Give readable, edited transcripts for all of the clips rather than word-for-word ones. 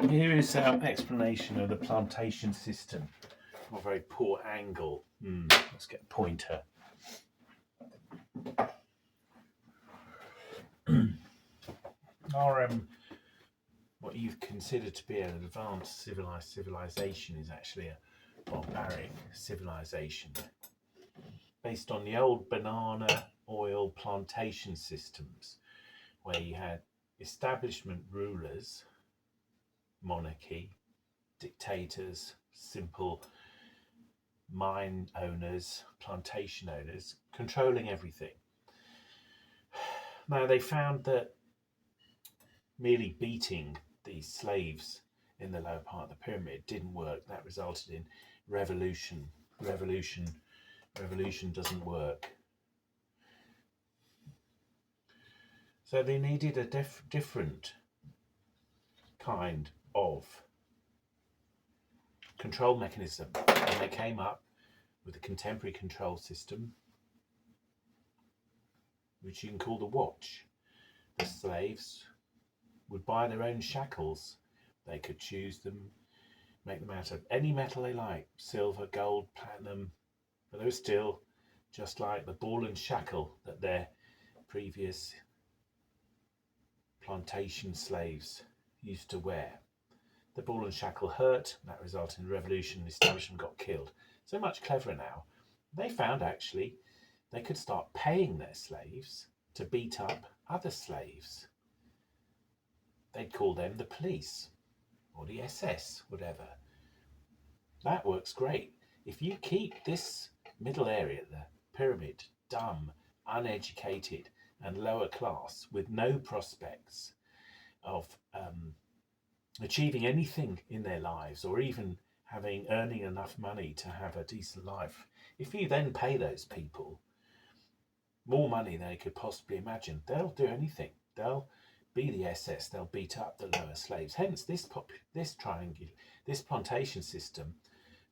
Here is our explanation of the plantation system. A very poor angle. Let's get a pointer. Our what you've considered to be an advanced civilization is actually a barbaric civilization based on the old banana oil plantation systems, where you had establishment rulers, monarchy, dictators, simple mine owners, plantation owners, controlling everything. Now, they found that merely beating these slaves in the lower part of the pyramid didn't work. That resulted in revolution. Revolution doesn't work. So they needed a different kind of control mechanism, and they came up with a contemporary control system, which you can call the watch. The slaves would buy their own shackles. They could choose them, make them out of any metal they like, silver, gold, platinum, but they were still just like the ball and shackle that their previous plantation slaves used to wear. The ball and shackle hurt, and that resulted in a revolution. The establishment got killed. So much cleverer now. They found actually they could start paying their slaves to beat up other slaves. They'd call them the police or the SS, whatever. That works great. If you keep this middle area, the pyramid, dumb, uneducated and lower class with no prospects of achieving anything in their lives, or even earning enough money to have a decent life, if you then pay those people more money than they could possibly imagine, they'll do anything. They'll be the SS, they'll beat up the lower slaves. Hence, this plantation system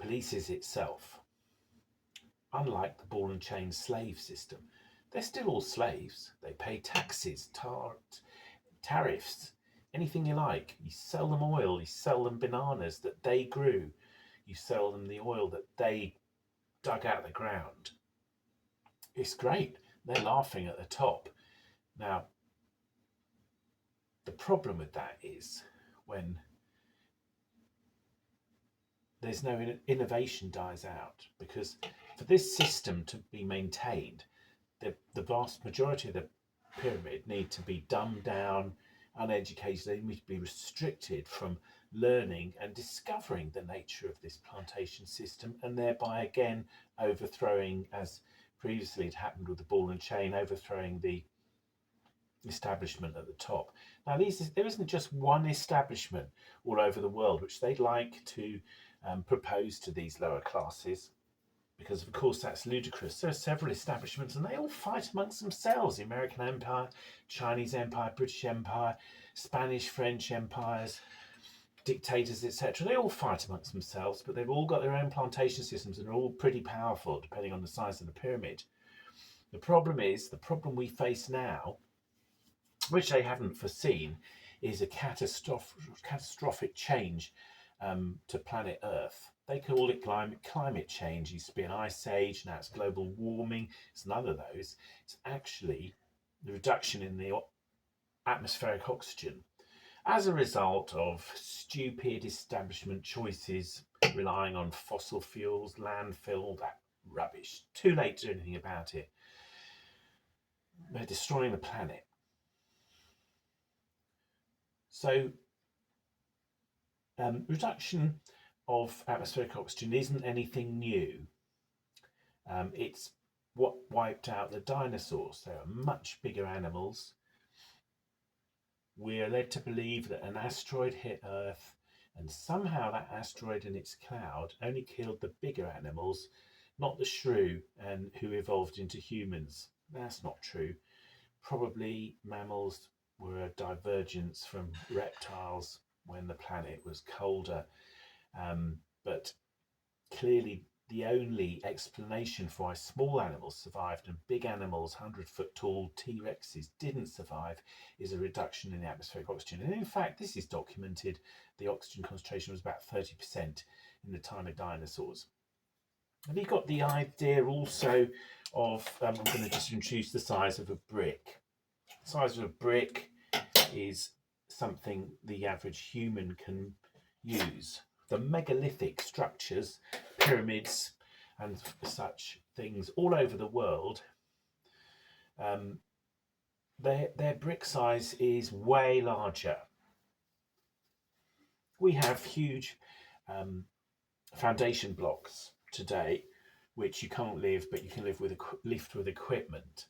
polices itself. Unlike the ball and chain slave system, they're still all slaves. They pay taxes, tariffs, anything you like. You sell them oil, you sell them bananas that they grew, you sell them the oil that they dug out of the ground. It's great. They're laughing at the top. Now, the problem with that is when there's no innovation dies out, because for this system to be maintained, the vast majority of the pyramid need to be dumbed down, uneducated. They need to be restricted from learning and discovering the nature of this plantation system, and thereby again overthrowing, as previously had happened with the ball and chain, overthrowing the establishment at the top. Now, there isn't just one establishment all over the world which they'd like to propose to these lower classes, because of course that's ludicrous. There are several establishments and they all fight amongst themselves. The American Empire, Chinese Empire, British Empire, Spanish, French empires, dictators, etc. They all fight amongst themselves, but they've all got their own plantation systems and are all pretty powerful depending on the size of the pyramid. The problem we face now, which they haven't foreseen, is a catastrophic change to planet Earth. They call it climate change. It used to be an ice age, now it's global warming. It's none of those. It's actually the reduction in the atmospheric oxygen as a result of stupid establishment choices, relying on fossil fuels, landfill, that rubbish. Too late to do anything about it. They're destroying the planet. So reduction of atmospheric oxygen isn't anything new. It's what wiped out the dinosaurs. They are much bigger animals. We are led to believe that an asteroid hit Earth, and somehow that asteroid and its cloud only killed the bigger animals, not the shrew and who evolved into humans. That's not true. Probably mammals were a divergence from reptiles when the planet was colder, but clearly the only explanation for why small animals survived and big animals, 100-foot tall T-Rexes, didn't survive is a reduction in the atmospheric oxygen. And in fact, this is documented. The oxygen concentration was about 30% in the time of dinosaurs. Have you got the idea also of, I'm going to just introduce the size of a brick. The size of a brick is something the average human can use. The megalithic structures, pyramids and such things all over the world, their brick size is way larger. We have huge foundation blocks today, which you can't live, but you can lift with equipment,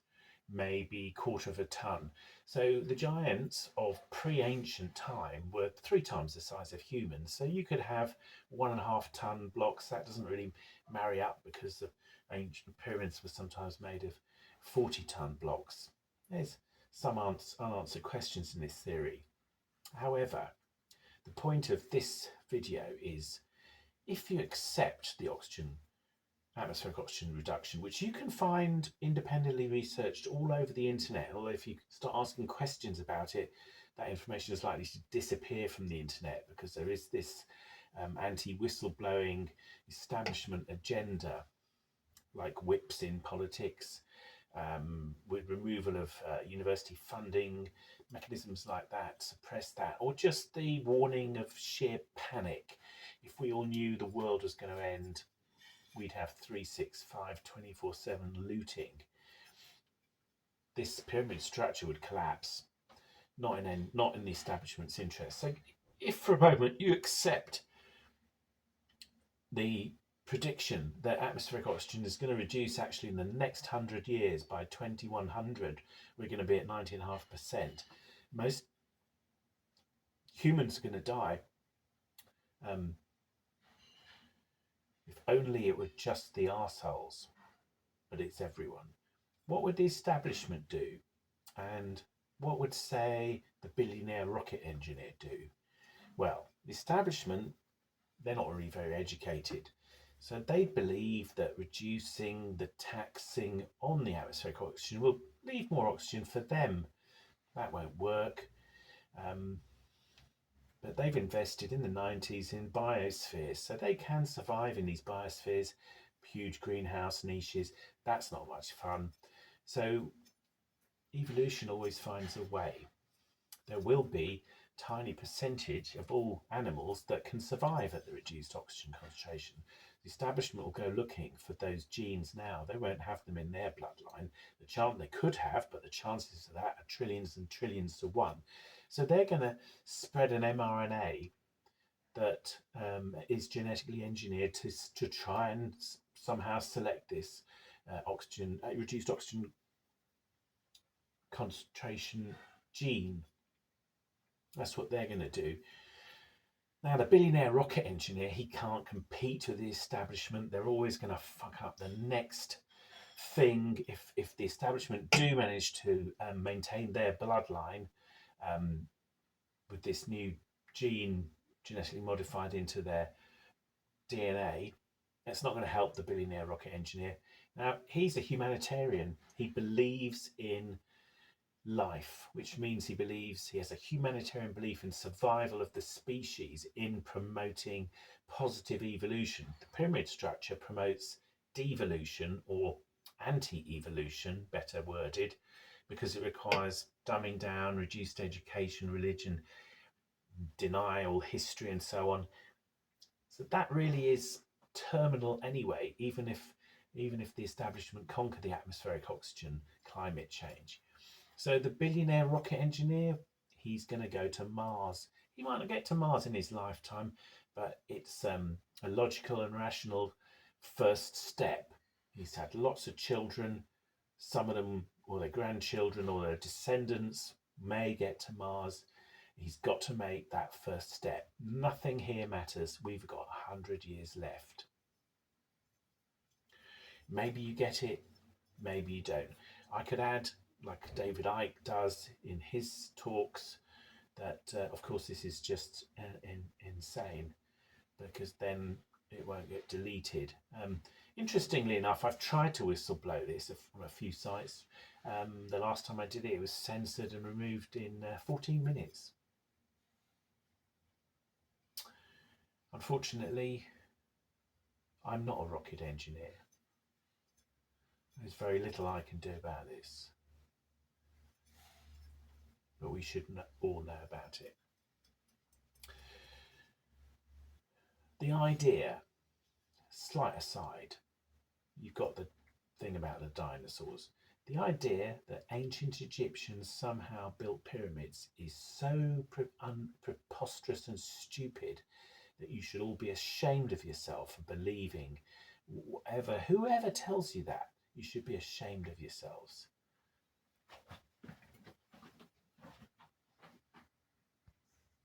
maybe quarter of a ton. So the giants of pre-ancient time were 3 times the size of humans. So you could have 1.5 ton blocks. That doesn't really marry up because the ancient pyramids were sometimes made of 40-ton blocks. There's some unanswered questions in this theory. However, the point of this video is, if you accept the atmospheric oxygen reduction, which you can find independently researched all over the internet, although if you start asking questions about it, that information is likely to disappear from the internet because there is this anti-whistleblowing establishment agenda, like whips in politics, with removal of university funding, mechanisms like that, suppress that, or just the warning of sheer panic. If we all knew the world was going to end, we'd have 365 24/7 looting. This pyramid structure would collapse, not in the establishment's interest. So if for a moment you accept the prediction that atmospheric oxygen is going to reduce actually in the next 100 years, by 2100 we're going to be at 90.5%. Most humans are going to die. If only it were just the arseholes, but it's everyone. What would the establishment do? And what would, say, the billionaire rocket engineer do? Well, the establishment, they're not really very educated. So they believe that reducing the taxing on the atmospheric oxygen will leave more oxygen for them. That won't work. But they've invested in the 90s in biospheres, so they can survive in these biospheres, huge greenhouse niches. That's not much fun. So evolution always finds a way. There will be a tiny percentage of all animals that can survive at the reduced oxygen concentration. The establishment will go looking for those genes now. They won't have them in their bloodline. The chance they could have, but the chances of that are trillions and trillions to one. So they're going to spread an mRNA that is genetically engineered to try and somehow select this reduced oxygen concentration gene. That's what they're going to do. Now, the billionaire rocket engineer, he can't compete with the establishment. They're always going to fuck up the next thing. If the establishment do manage to maintain their bloodline with this new gene genetically modified into their DNA, it's not going to help the billionaire rocket engineer. Now, he's a humanitarian. He believes in life, which means he has a humanitarian belief in survival of the species, in promoting positive evolution. The pyramid structure promotes devolution, or anti-evolution, better worded, because it requires dumbing down, reduced education, religion, denial, history, and so on. So that really is terminal anyway, even if the establishment conquer the atmospheric oxygen climate change. So the billionaire rocket engineer, he's going to go to Mars. He might not get to Mars in his lifetime, but it's a logical and rational first step. He's had lots of children. Some of them, or their grandchildren, or their descendants, may get to Mars. He's got to make that first step. Nothing here matters. We've got 100 years left. Maybe you get it, maybe you don't. I could add, like David Icke does in his talks, that of course this is just insane, because then it won't get deleted. Interestingly enough, I've tried to whistleblow this from a few sites. The last time I did it, it was censored and removed in 14 minutes. Unfortunately, I'm not a rocket engineer. There's very little I can do about this. But we should all know about it. The idea, slight aside, you've got the thing about the dinosaurs. The idea that ancient Egyptians somehow built pyramids is so preposterous and stupid that you should all be ashamed of yourself for believing whoever tells you that. You should be ashamed of yourselves.